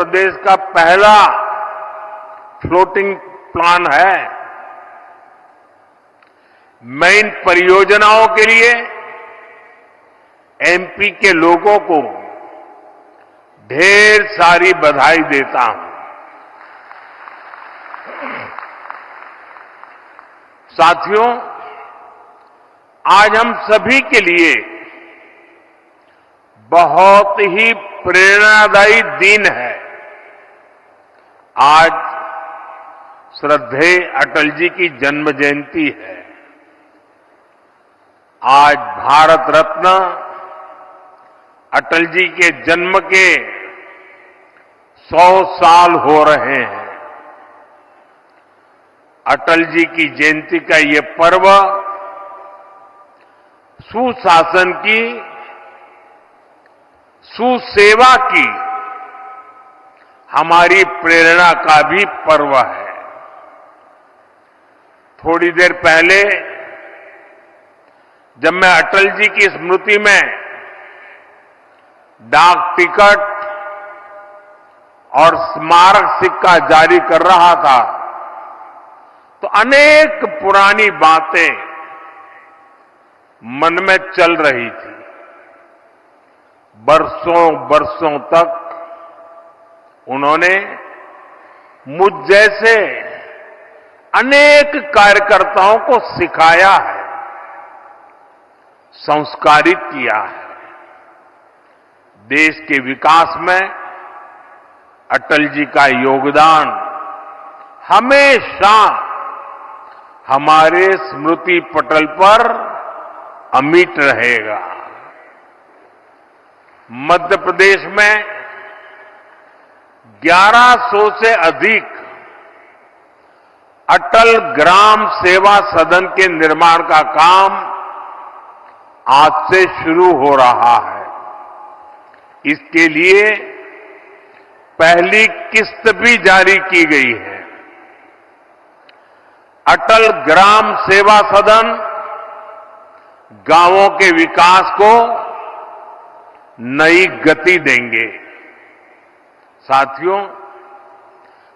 प्रदेश का पहला floating plan है। मैं इन परियोजनाओं के लिए एमपी के लोगों को ढेर सारी बधाई देता हूं। साथियों, आज हम सभी के लिए बहुत ही प्रेरणादायी दिन है। आज श्रद्धेय अटल जी की जन्म जयंती है। आज भारत रत्न अटल जी के जन्म के 100 साल हो रहे हैं। अटल जी की जयंती का ये पर्व सुशासन की, सुसेवा की हमारी प्रेरणा का भी पर्व है। थोड़ी देर पहले जब मैं अटल जी की स्मृति में डाक टिकट और स्मारक सिक्का जारी कर रहा था तो अनेक पुरानी बातें मन में चल रही थी। बरसों बरसों तक उन्होंने मुझ जैसे अनेक कार्यकर्ताओं को सिखाया है, संस्कारित किया है। देश के विकास में अटल जी का योगदान हमेशा हमारे स्मृति पटल पर अमिट रहेगा। मध्य प्रदेश में 1100 से अधिक अटल ग्राम सेवा सदन के निर्माण का काम आज से शुरू हो रहा है। इसके लिए पहली किस्त भी जारी की गई है। अटल ग्राम सेवा सदन गांवों के विकास को नई गति देंगे। साथियों,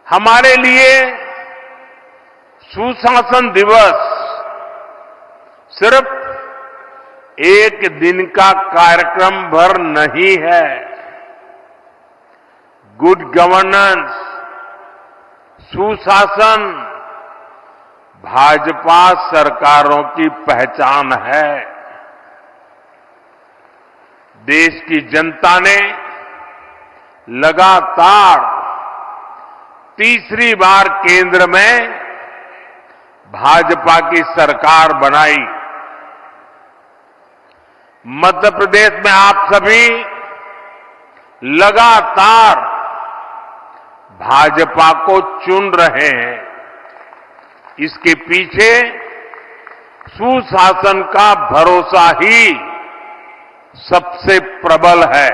हमारे लिए सुशासन दिवस सिर्फ एक दिन का कार्यक्रम भर नहीं है। गुड गवर्नेंस, सुशासन भाजपा सरकारों की पहचान है। देश की जनता ने लगातार तीसरी बार केंद्र में भाजपा की सरकार बनाई। मध्य प्रदेश में आप सभी लगातार भाजपा को चुन रहे हैं। इसके पीछे सुशासन का भरोसा ही सबसे प्रबल है।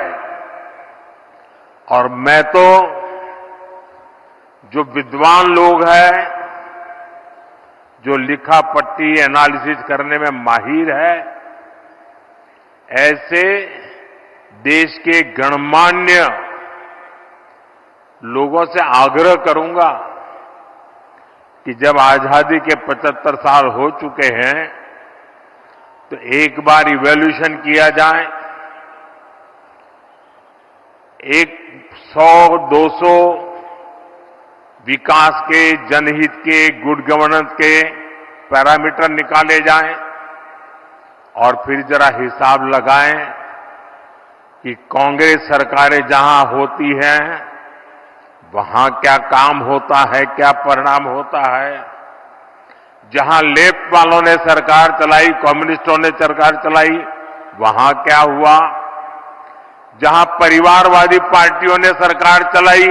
और मैं तो जो विद्वान लोग हैं, जो लिखा पट्टी एनालिसिस करने में माहिर है, ऐसे देश के गणमान्य लोगों से आग्रह करूंगा कि जब आजादी के 75 साल हो चुके हैं तो एक बार इवैल्यूएशन किया जाए। 100-200 विकास के, जनहित के, गुड गवर्नेंस के पैरामीटर निकाले जाएं और फिर जरा हिसाब लगाएं कि कांग्रेस सरकारें जहां होती हैं वहां क्या काम होता है, क्या परिणाम होता है। जहां लेफ्ट वालों ने सरकार चलाई, कम्युनिस्टों ने सरकार चलाई, वहां क्या हुआ। जहां परिवारवादी पार्टियों ने सरकार चलाई,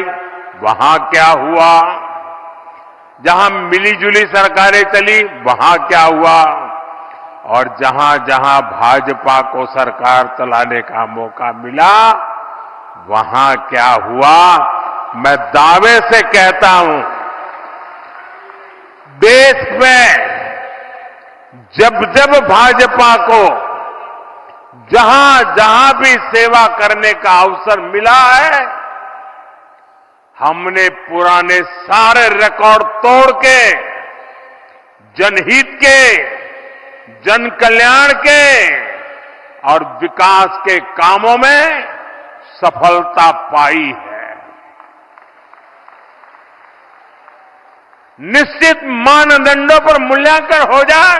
वहां क्या हुआ। जहां मिलीजुली सरकारें चली, वहां क्या हुआ। और जहां जहां भाजपा को सरकार चलाने का मौका मिला, वहां क्या हुआ। मैं दावे से कहता हूं, देश में जब जब भाजपा को जहां जहां भी सेवा करने का अवसर मिला है, हमने पुराने सारे रिकॉर्ड तोड़ के जनहित के, जन कल्याण के और विकास के कामों में सफलता पाई है। निश्चित मानदंडों पर मूल्यांकन हो जाए,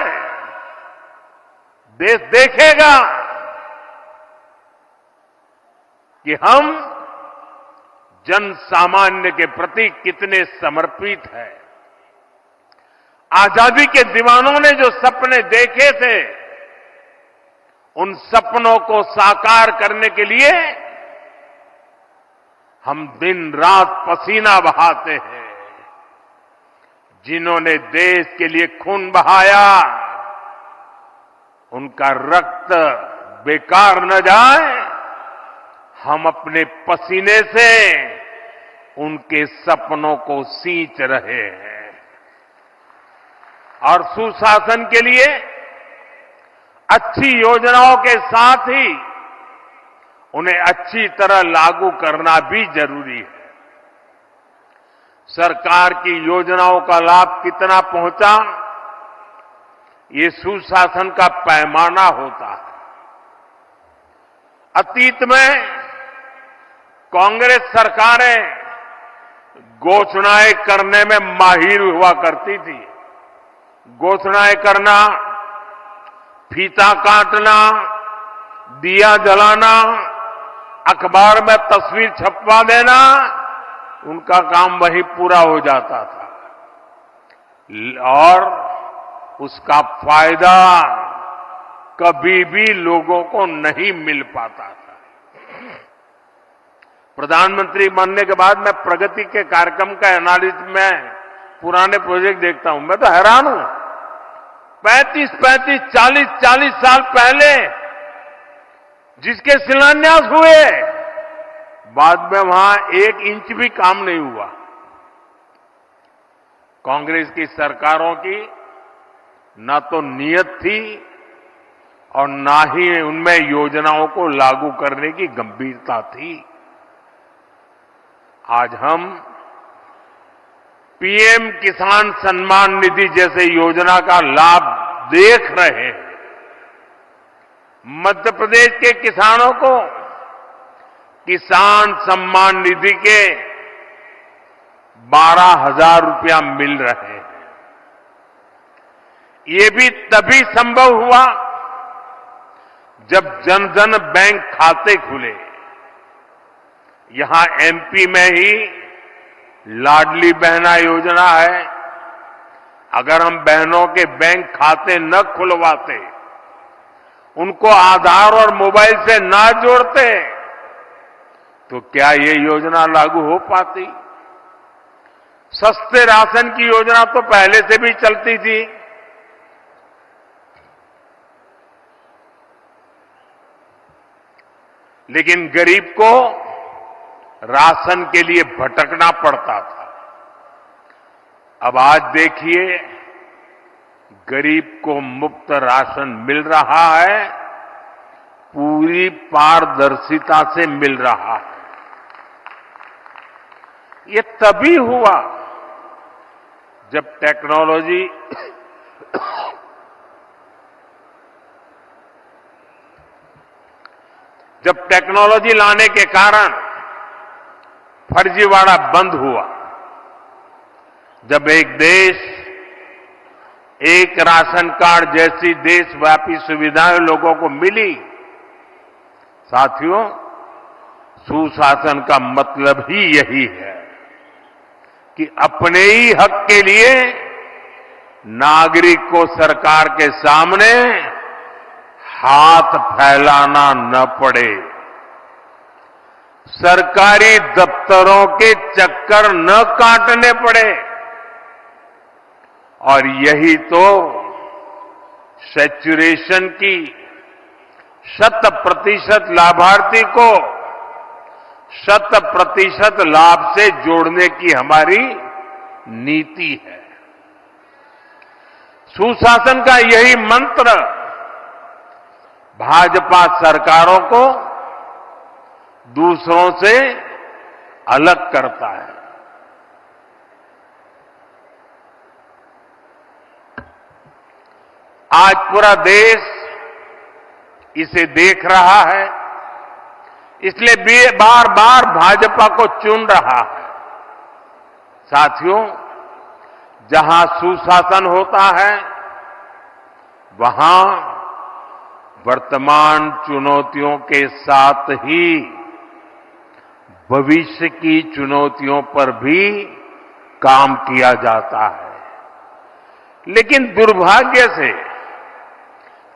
देश देखेगा कि हम जन सामान्य के प्रति कितने समर्पित हैं। आजादी के दीवानों ने जो सपने देखे थे, उन सपनों को साकार करने के लिए हम दिन रात पसीना बहाते हैं। जिन्होंने देश के लिए खून बहाया, उनका रक्त बेकार न जाए, हम अपने पसीने से उनके सपनों को सींच रहे हैं। और सुशासन के लिए अच्छी योजनाओं के साथ ही उन्हें अच्छी तरह लागू करना भी जरूरी है। सरकार की योजनाओं का लाभ कितना पहुंचा, ये सुशासन का पैमाना होता है। अतीत में कांग्रेस सरकारें घोषणाएं करने में माहिर हुआ करती थी। घोषणाएं करना, फीता काटना, दिया जलाना, अखबार में तस्वीर छपवा देना, उनका काम वही पूरा हो जाता था और उसका फायदा कभी भी लोगों को नहीं मिल पाता था। प्रधानमंत्री बनने के बाद मैं प्रगति के कार्यक्रम का एनालिसिस में पुराने प्रोजेक्ट देखता हूं, मैं तो हैरान हूं। 35, 40 साल पहले जिसके शिलान्यास हुए, बाद में वहां 1 इंच भी काम नहीं हुआ। कांग्रेस की सरकारों की ना तो नीयत थी और ना ही उनमें योजनाओं को लागू करने की गंभीरता थी। आज हम पीएम किसान सम्मान निधि जैसे योजना का लाभ देख रहे हैं। मध्य प्रदेश के किसानों को किसान सम्मान निधि के 12,000 रुपया मिल रहे हैं। ये भी तभी संभव हुआ जब जन धन बैंक खाते खुले। यहां एमपी में ही लाडली बहना योजना है। अगर हम बहनों के बैंक खाते न खुलवाते, उनको आधार और मोबाइल से ना जोड़ते, तो क्या ये योजना लागू हो पाती? सस्ते राशन की योजना तो पहले से भी चलती थी। लेकिन गरीब को राशन के लिए भटकना पड़ता था। अब आज देखिए, गरीब को मुफ्त राशन मिल रहा है, पूरी पारदर्शिता से मिल रहा है। ये तभी हुआ जब टेक्नोलॉजी लाने के कारण फर्जीवाड़ा बंद हुआ। जब एक देश एक राशन कार्ड जैसी देशव्यापी सुविधाएं लोगों को मिली, साथियों, सुशासन का मतलब ही यही है कि अपने ही हक के लिए नागरिक को सरकार के सामने हाथ फैलाना न पड़े, सरकारी दफ्तरों के चक्कर न काटने पड़े। और यही तो सैचुरेशन की 100% लाभार्थी को 100% लाभ से जोड़ने की हमारी नीति है। सुशासन का यही मंत्र भाजपा सरकारों को दूसरों से अलग करता है। आज पूरा देश इसे देख रहा है, इसलिए बार बार भाजपा को चुन रहा है। साथियों, जहां सुशासन होता है, वहां वर्तमान चुनौतियों के साथ ही भविष्य की चुनौतियों पर भी काम किया जाता है। लेकिन दुर्भाग्य से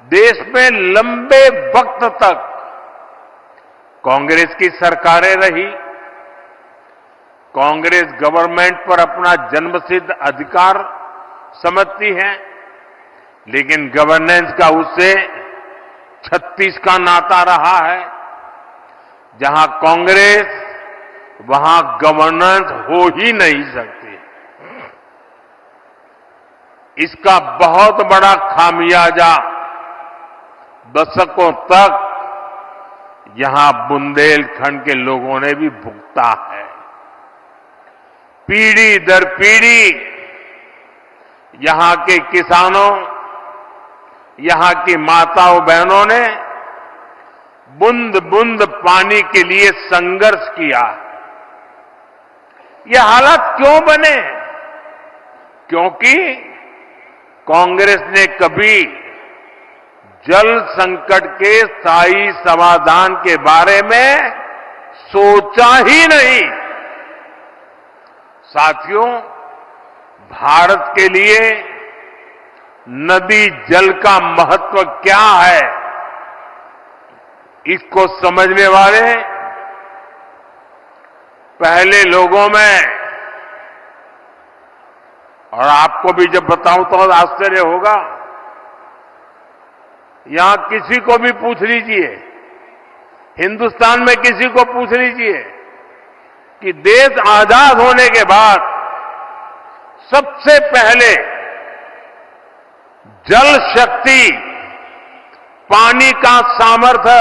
देश में लंबे वक्त तक कांग्रेस की सरकारें रही। कांग्रेस गवर्नमेंट पर अपना जन्मसिद्ध अधिकार समझती है, लेकिन गवर्नेंस का उससे 36 का नाता रहा है। जहां कांग्रेस, वहां गवर्नेंस हो ही नहीं सकती। इसका बहुत बड़ा खामियाजा दशकों तक यहां बुंदेलखंड के लोगों ने भी भुगता है। पीढ़ी दर पीढ़ी यहां के किसानों, यहां की माताओं बहनों ने बूंद बूंद पानी के लिए संघर्ष किया। ये हालात क्यों बने? क्योंकि कांग्रेस ने कभी जल संकट के स्थायी समाधान के बारे में सोचा ही नहीं। साथियों, भारत के लिए नदी जल का महत्व क्या है, इसको समझने वाले पहले लोगों में, और आपको भी जब बताऊं तो आश्चर्य होगा, यहां किसी को भी पूछ लीजिए, हिंदुस्तान में किसी को पूछ लीजिए कि देश आजाद होने के बाद सबसे पहले जल शक्ति, पानी का सामर्थ्य,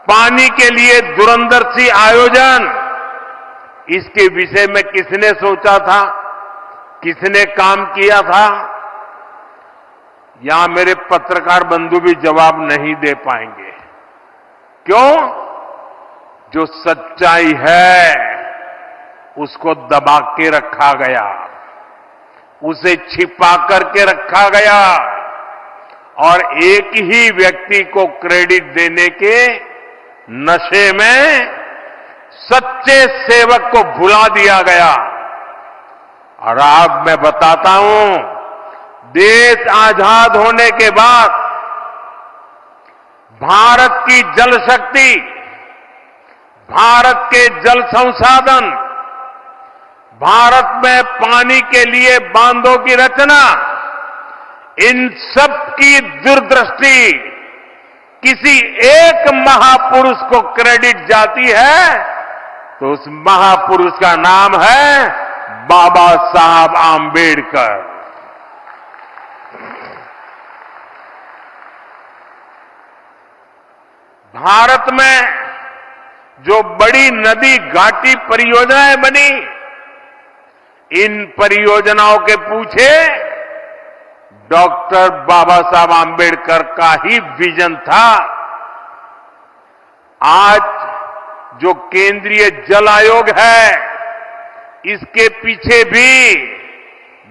पानी के लिए दूरंदर्शी आयोजन, इसके विषय में किसने सोचा था, किसने काम किया था? यहां मेरे पत्रकार बंधु भी जवाब नहीं दे पाएंगे। क्यों? जो सच्चाई है उसको दबा के रखा गया, उसे छिपा करके रखा गया, और एक ही व्यक्ति को क्रेडिट देने के नशे में सच्चे सेवक को भुला दिया गया। और अब मैं बताता हूं, देश आजाद होने के बाद भारत की जल शक्ति, भारत के जल संसाधन, भारत में पानी के लिए बांधों की रचना, इन सब की दूरदृष्टि किसी एक महापुरुष को क्रेडिट जाती है, तो उस महापुरुष का नाम है बाबा साहब आंबेडकर। भारत में जो बड़ी नदी घाटी परियोजनाएं बनी, इन परियोजनाओं के पीछे डॉक्टर बाबा साहब आंबेडकर का ही विजन था। आज जो केंद्रीय जल आयोग है, इसके पीछे भी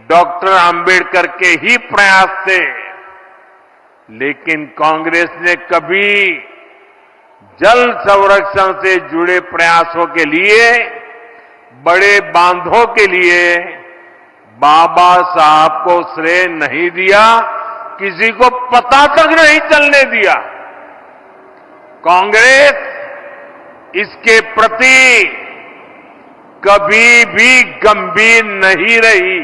डॉक्टर आंबेडकर के ही प्रयास थे। लेकिन कांग्रेस ने कभी जल संरक्षण से जुड़े प्रयासों के लिए, बड़े बांधों के लिए बाबा साहब को श्रेय नहीं दिया, किसी को पता तक नहीं चलने दिया। कांग्रेस इसके प्रति कभी भी गंभीर नहीं रही।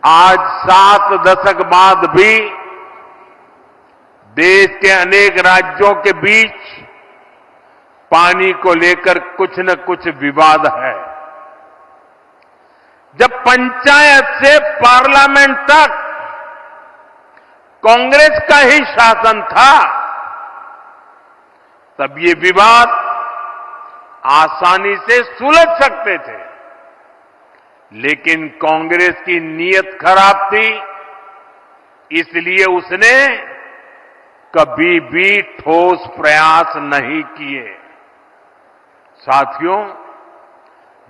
आज 7 दशक बाद भी देश के अनेक राज्यों के बीच पानी को लेकर कुछ न कुछ विवाद है। जब पंचायत से पार्लियामेंट तक कांग्रेस का ही शासन था, तब ये विवाद आसानी से सुलझ सकते थे। लेकिन कांग्रेस की नीयत खराब थी, इसलिए उसने कभी भी ठोस प्रयास नहीं किए। साथियों,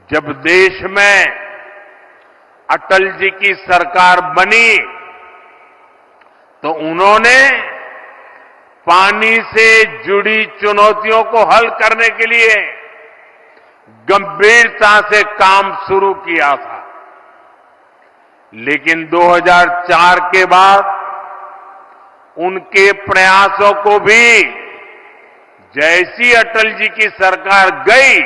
जब देश में अटल जी की सरकार बनी तो उन्होंने पानी से जुड़ी चुनौतियों को हल करने के लिए गंभीरता से काम शुरू किया था। लेकिन 2004 के बाद उनके प्रयासों को भी जैसी अटल जी की सरकार गई,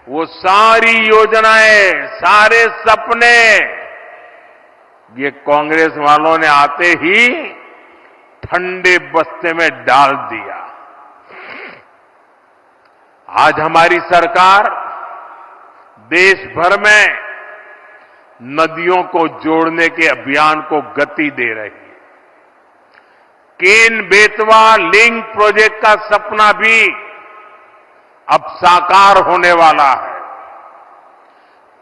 वो सारी योजनाएं, सारे सपने ये कांग्रेस वालों ने आते ही ठंडे बस्ते में डाल दिया। आज हमारी सरकार देश भर में नदियों को जोड़ने के अभियान को गति दे रही है। केन बेतवा लिंक प्रोजेक्ट का सपना भी अब साकार होने वाला है।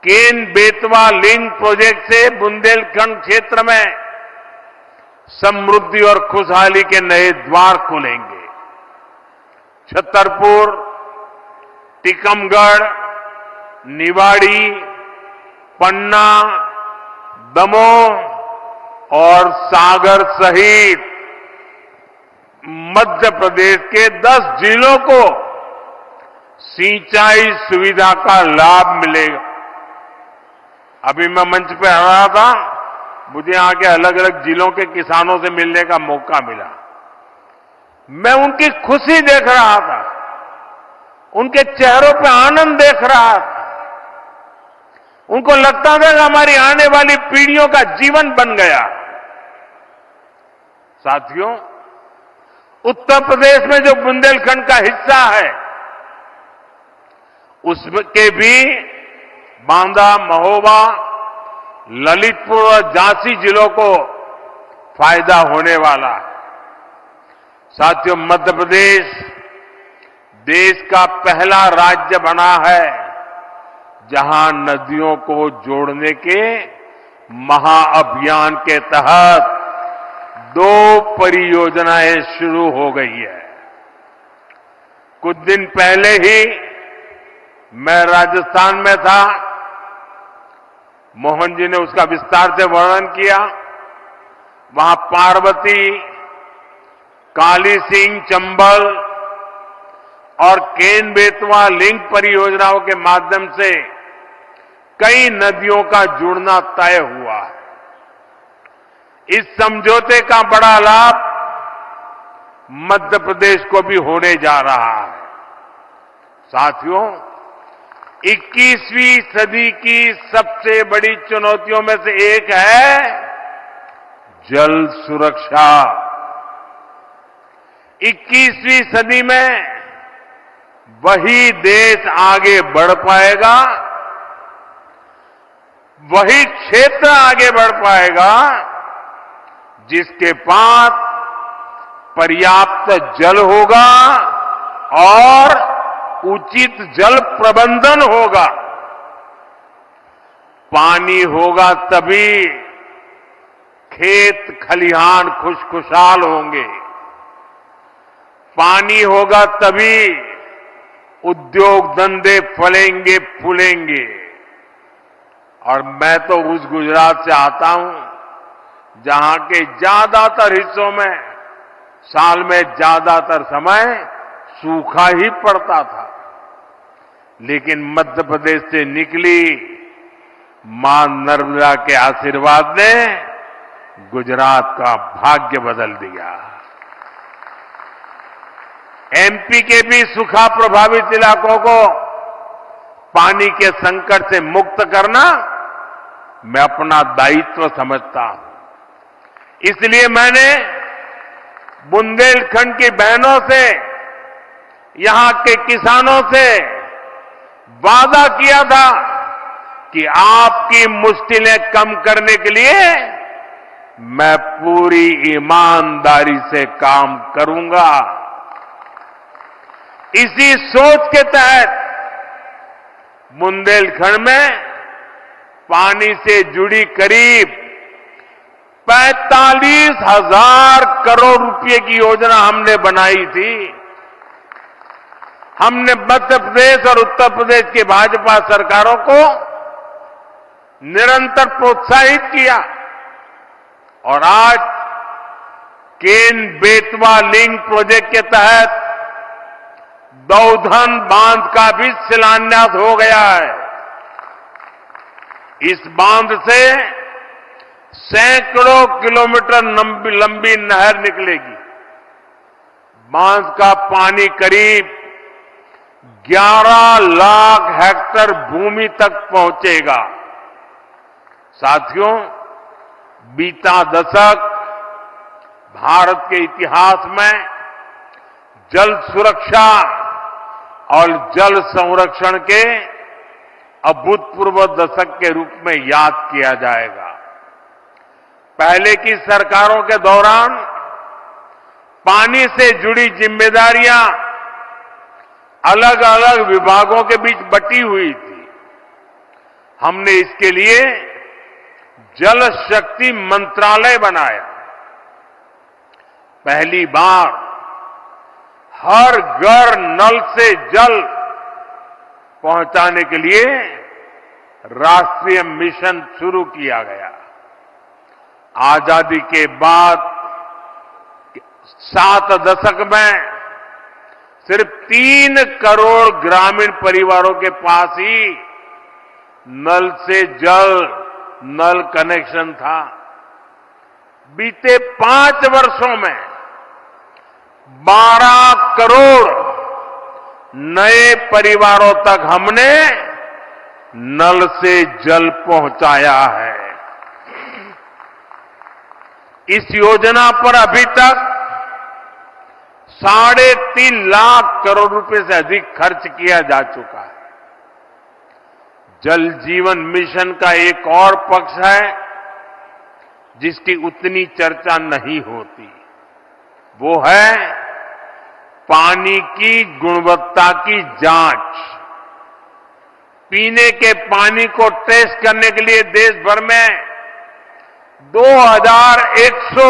केन बेतवा लिंक प्रोजेक्ट से बुंदेलखंड क्षेत्र में समृद्धि और खुशहाली के नए द्वार खुलेंगे। छतरपुर, टीकमगढ़, निवाड़ी, पन्ना, दमोह और सागर सहित मध्य प्रदेश के 10 जिलों को सिंचाई सुविधा का लाभ मिलेगा। अभी मैं मंच पे आ रहा था, मुझे यहां के अलग अलग जिलों के किसानों से मिलने का मौका मिला। मैं उनकी खुशी देख रहा था, उनके चेहरों पे आनंद देख रहा था। उनको लगता था कि हमारी आने वाली पीढ़ियों का जीवन बन गया। साथियों, उत्तर प्रदेश में जो बुंदेलखंड का हिस्सा है, उसके भी बांदा, महोबा, ललितपुर और झांसी जिलों को फायदा होने वाला है। साथियों, मध्य प्रदेश देश का पहला राज्य बना है जहां नदियों को जोड़ने के महाअभियान के तहत 2 परियोजनाएं शुरू हो गई है। कुछ दिन पहले ही मैं राजस्थान में था। मोहन जी ने उसका विस्तार से वर्णन किया। वहां पार्वती, काली सिंह चंबल और केन बेतवा लिंक परियोजनाओं के माध्यम से कई नदियों का जुड़ना तय हुआ है। इस समझौते का बड़ा लाभ मध्य प्रदेश को भी होने जा रहा है। साथियों, 21वीं सदी की सबसे बड़ी चुनौतियों में से एक है जल सुरक्षा। 21वीं सदी में वही देश आगे बढ़ पाएगा, वही क्षेत्र आगे बढ़ पाएगा जिसके पास पर्याप्त जल होगा और उचित जल प्रबंधन होगा। पानी होगा तभी खेत खलिहान खुशखुशाल होंगे। पानी होगा तभी उद्योग धंधे फलेंगे फूलेंगे। और मैं तो उस गुजरात से आता हूं जहां के ज्यादातर हिस्सों में साल में ज्यादातर समय सूखा ही पड़ता था। लेकिन मध्य प्रदेश से निकली मां नर्मदा के आशीर्वाद ने गुजरात का भाग्य बदल दिया। एमपी के भी सूखा प्रभावित इलाकों को पानी के संकट से मुक्त करना मैं अपना दायित्व समझता हूं। इसलिए मैंने बुंदेलखंड की बहनों से, यहां के किसानों से वादा किया था कि आपकी मुश्किलें कम करने के लिए मैं पूरी ईमानदारी से काम करूंगा। इसी सोच के तहत बुंदेलखंड में पानी से जुड़ी करीब 45,000 करोड़ रुपए की योजना हमने बनाई थी। हमने मध्य प्रदेश और उत्तर प्रदेश की भाजपा सरकारों को निरंतर प्रोत्साहित किया और आज केन बेतवा लिंक प्रोजेक्ट के तहत दौधन बांध का भी शिलान्यास हो गया है। इस बांध से सैकड़ों किलोमीटर लंबी नहर निकलेगी। बांध का पानी करीब 11 लाख हेक्टेयर भूमि तक पहुंचेगा। साथियों, बीता दशक भारत के इतिहास में जल सुरक्षा और जल संरक्षण के अभूतपूर्व दशक के रूप में याद किया जाएगा। पहले की सरकारों के दौरान पानी से जुड़ी जिम्मेदारियां अलग अलग विभागों के बीच बटी हुई थी। हमने इसके लिए जल शक्ति मंत्रालय बनाया। पहली बार हर घर नल से जल पहुंचाने के लिए राष्ट्रीय मिशन शुरू किया गया। आजादी के बाद 7 दशक में सिर्फ 3 करोड़ ग्रामीण परिवारों के पास ही नल से जल नल कनेक्शन था। बीते 5 वर्षों में 12 करोड़ नए परिवारों तक हमने नल से जल पहुंचाया है। इस योजना पर अभी तक 3.5 लाख करोड़ रुपए से अधिक खर्च किया जा चुका है। जल जीवन मिशन का एक और पक्ष है जिसकी उतनी चर्चा नहीं होती, वो है पानी की गुणवत्ता की जांच। पीने के पानी को टेस्ट करने के लिए देश भर में 2100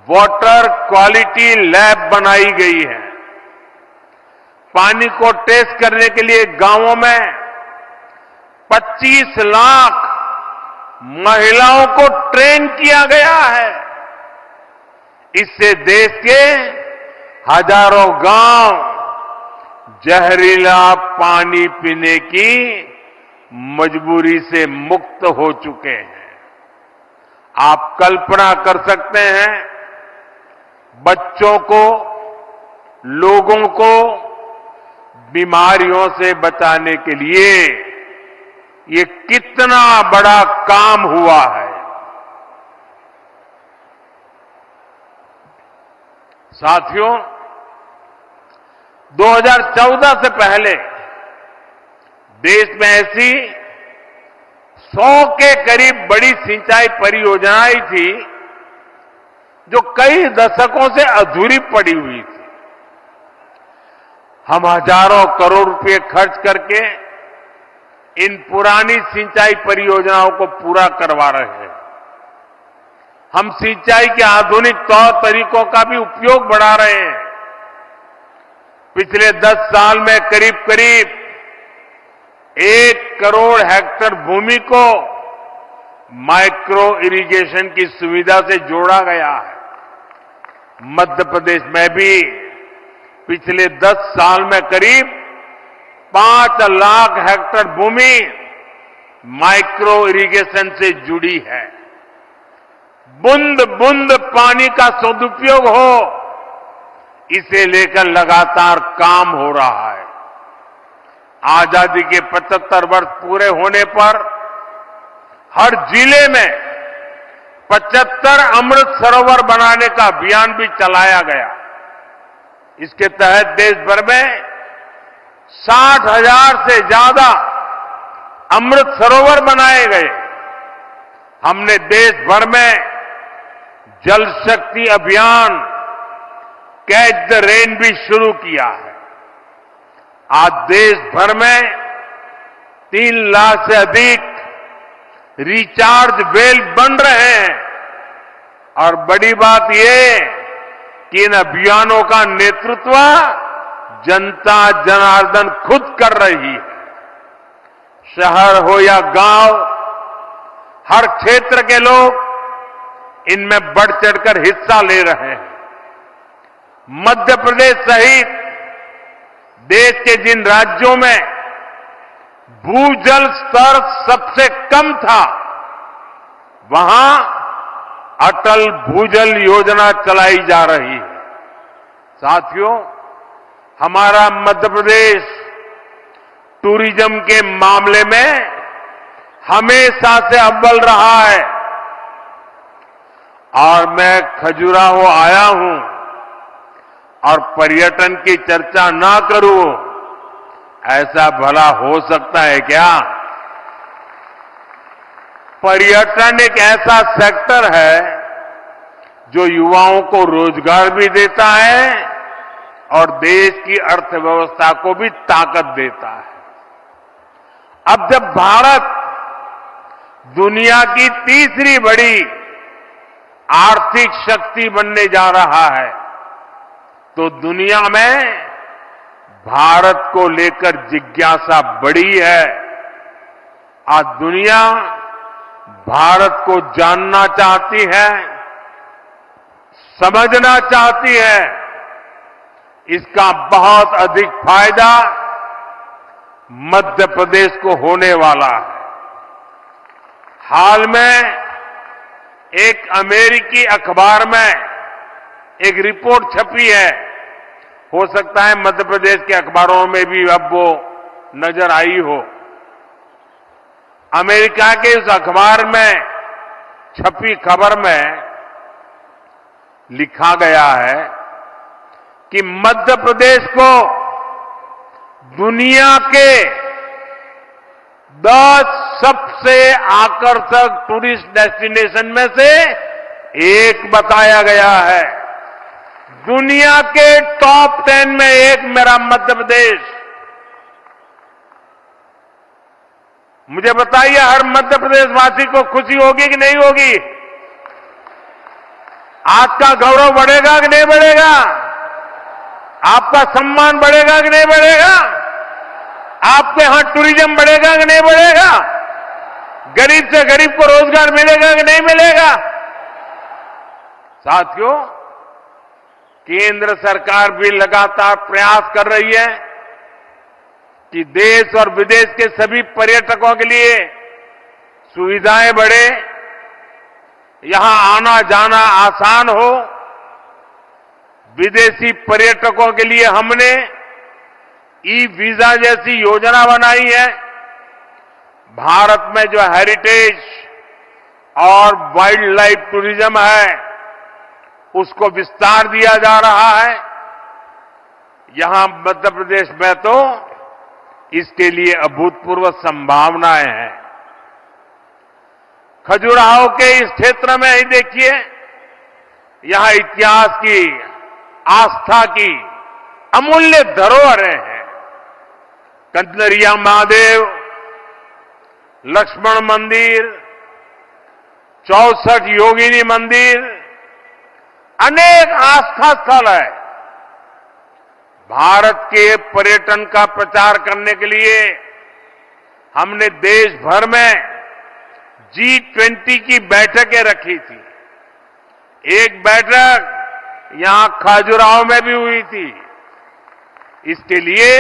वाटर क्वालिटी लैब बनाई गई है। पानी को टेस्ट करने के लिए गांवों में 25 लाख महिलाओं को ट्रेन किया गया है। इससे देश के हजारों गांव जहरीला पानी पीने की मजबूरी से मुक्त हो चुके हैं। आप कल्पना कर सकते हैं, बच्चों को, लोगों को बीमारियों से बचाने के लिए ये कितना बड़ा काम हुआ है। साथियों, 2014 से पहले देश में ऐसी 100 के करीब बड़ी सिंचाई परियोजनाएं थी जो कई दशकों से अधूरी पड़ी हुई थी। हम हजारों करोड़ रुपए खर्च करके इन पुरानी सिंचाई परियोजनाओं को पूरा करवा रहे हैं। हम सिंचाई के आधुनिक तौर तरीकों का भी उपयोग बढ़ा रहे हैं। पिछले 10 साल में करीब करीब 1 करोड़ हेक्टेयर भूमि को माइक्रो इरिगेशन की सुविधा से जोड़ा गया है। मध्य प्रदेश में भी पिछले 10 साल में करीब 5 लाख हेक्टेयर भूमि माइक्रो इरिगेशन से जुड़ी है। बूंद बूंद पानी का सदुपयोग हो, इसे लेकर लगातार काम हो रहा है। आजादी के 75 वर्ष पूरे होने पर हर जिले में 75 अमृत सरोवर बनाने का अभियान भी चलाया गया। इसके तहत देश भर में 60,000 से ज्यादा अमृत सरोवर बनाए गए। हमने देश भर में जल शक्ति अभियान कैच द रेन भी शुरू किया है। आज देश भर में 3 लाख से अधिक रिचार्ज वेल बन रहे हैं। और बड़ी बात यह कि इन अभियानों का नेतृत्व जनता जनार्दन खुद कर रही है। शहर हो या गांव, हर क्षेत्र के लोग इनमें बढ़ चढ़कर हिस्सा ले रहे हैं। मध्य प्रदेश सहित देश के जिन राज्यों में भूजल स्तर सबसे कम था, वहां अटल भूजल योजना चलाई जा रही है। साथियों, हमारा मध्य प्रदेश टूरिज्म के मामले में हमेशा से अव्वल रहा है। और मैं खजुराहो आया हूं और पर्यटन की चर्चा ना करूं, ऐसा भला हो सकता है क्या? पर्यटन एक ऐसा सेक्टर है जो युवाओं को रोजगार भी देता है और देश की अर्थव्यवस्था को भी ताकत देता है। अब जब भारत दुनिया की तीसरी बड़ी आर्थिक शक्ति बनने जा रहा है, तो दुनिया में भारत को लेकर जिज्ञासा बढ़ी है। आज दुनिया भारत को जानना चाहती है, समझना चाहती है। इसका बहुत अधिक फायदा मध्य प्रदेश को होने वाला है। हाल में एक अमेरिकी अखबार में एक रिपोर्ट छपी है, हो सकता है मध्य प्रदेश के अखबारों में भी अब वो नजर आई हो। अमेरिका के उस अखबार में छपी खबर में लिखा गया है कि मध्य प्रदेश को दुनिया के 10 सबसे आकर्षक टूरिस्ट डेस्टिनेशन में से एक बताया गया है। दुनिया के टॉप 10 में एक मेरा मध्य प्रदेश। मुझे बताइए, हर मध्य प्रदेश वासी को खुशी होगी कि नहीं होगी? आपका गौरव बढ़ेगा कि नहीं बढ़ेगा? आपका सम्मान बढ़ेगा कि नहीं बढ़ेगा? आपके यहां टूरिज्म बढ़ेगा कि नहीं बढ़ेगा? गरीब से गरीब को रोजगार मिलेगा कि नहीं मिलेगा? साथियों, केंद्र सरकार भी लगातार प्रयास कर रही है कि देश और विदेश के सभी पर्यटकों के लिए सुविधाएं बढ़े, यहां आना जाना आसान हो। विदेशी पर्यटकों के लिए हमने ई वीजा जैसी योजना बनाई है। भारत में जो हेरिटेज और वाइल्ड लाइफ टूरिज्म है, उसको विस्तार दिया जा रहा है। यहां मध्य प्रदेश में तो इसके लिए अभूतपूर्व संभावनाएं हैं। खजुराहो के इस क्षेत्र में ही देखिए, यहां इतिहास की, आस्था की अमूल्य धरोहरें हैं। कंदरिया महादेव, लक्ष्मण मंदिर, 64 योगिनी मंदिर, अनेक आस्था स्थल है। भारत के पर्यटन का प्रचार करने के लिए हमने देश भर में G20 की बैठकें रखी थी। एक बैठक यहां खजुराहो में भी हुई थी। इसके लिए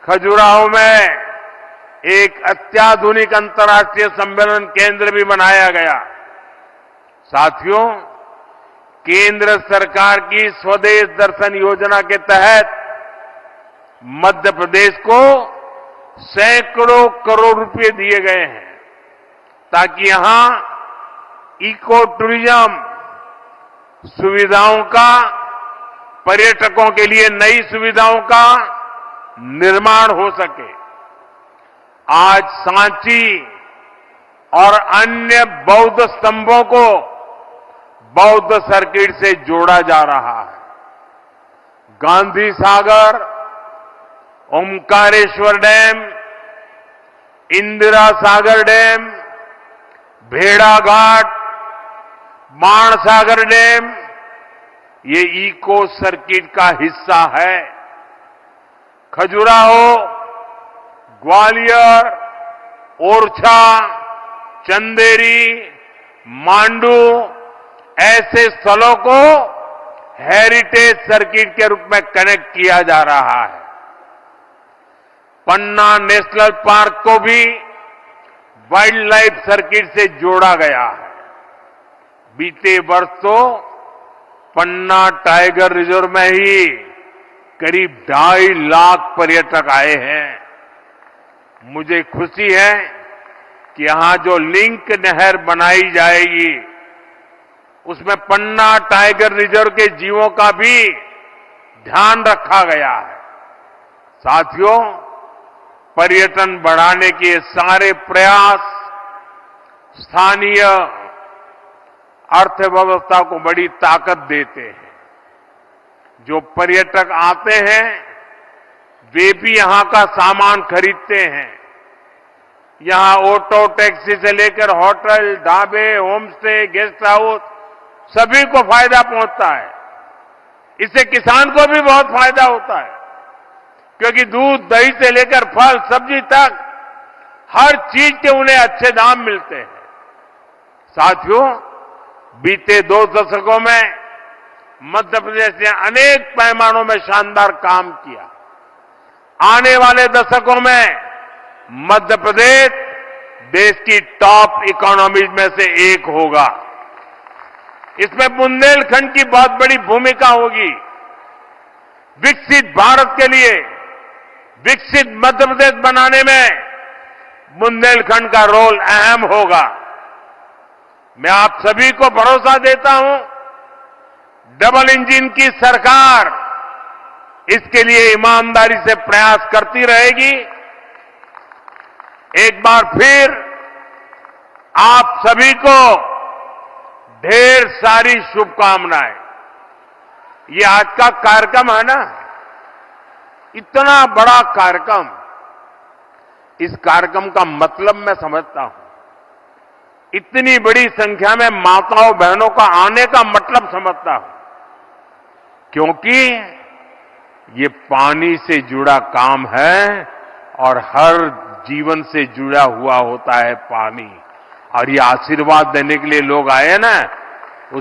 खजुराहो में एक अत्याधुनिक अंतर्राष्ट्रीय सम्मेलन केंद्र भी बनाया गया। साथियों, केंद्र सरकार की स्वदेश दर्शन योजना के तहत मध्य प्रदेश को सैकड़ों करोड़ रुपए दिए गए हैं ताकि यहां इको टूरिज्म सुविधाओं का, पर्यटकों के लिए नई सुविधाओं का निर्माण हो सके। आज सांची और अन्य बौद्ध स्तंभों को बौद्ध सर्किट से जोड़ा जा रहा है। गांधी सागर, ओमकारेश्वर डैम, इंदिरा सागर डैम, भेड़ाघाट, बाणसागर डैम ये इको सर्किट का हिस्सा है। खजुराहो, ग्वालियर, ओरछा, चंदेरी, मांडू ऐसे स्थलों को हेरिटेज सर्किट के रूप में कनेक्ट किया जा रहा है। पन्ना नेशनल पार्क को भी वाइल्ड लाइफ सर्किट से जोड़ा गया है। बीते वर्ष तो पन्ना टाइगर रिजर्व में ही करीब 2.5 लाख पर्यटक आए हैं। मुझे खुशी है कि यहां जो लिंक नहर बनाई जाएगी उसमें पन्ना टाइगर रिजर्व के जीवों का भी ध्यान रखा गया है। साथियों, पर्यटन बढ़ाने के सारे प्रयास स्थानीय अर्थव्यवस्था को बड़ी ताकत देते हैं। जो पर्यटक आते हैं वे भी यहां का सामान खरीदते हैं। यहां ऑटो टैक्सी से लेकर होटल, ढाबे, होमस्टे, गेस्ट हाउस सभी को फायदा पहुंचता है। इससे किसान को भी बहुत फायदा होता है, क्योंकि दूध, दही से लेकर फल, सब्जी तक हर चीज के उन्हें अच्छे दाम मिलते हैं। साथियों, बीते 2 दशकों में मध्य प्रदेश ने अनेक पैमानों में शानदार काम किया। आने वाले दशकों में मध्य प्रदेश देश की टॉप इकोनॉमीज में से एक होगा। इसमें बुंदेलखंड की बहुत बड़ी भूमिका होगी। विकसित भारत के लिए विकसित मध्य प्रदेश बनाने में बुंदेलखंड का रोल अहम होगा। मैं आप सभी को भरोसा देता हूं, डबल इंजन की सरकार इसके लिए ईमानदारी से प्रयास करती रहेगी। एक बार फिर आप सभी को ढेर सारी शुभकामनाएं। ये आज का कार्यक्रम है ना, इतना बड़ा कार्यक्रम, इस कार्यक्रम का मतलब मैं समझता हूं। इतनी बड़ी संख्या में माताओं बहनों का आने का मतलब समझता हूं, क्योंकि ये पानी से जुड़ा काम है और हर जीवन से जुड़ा हुआ होता है पानी। और ये आशीर्वाद देने के लिए लोग आए ना,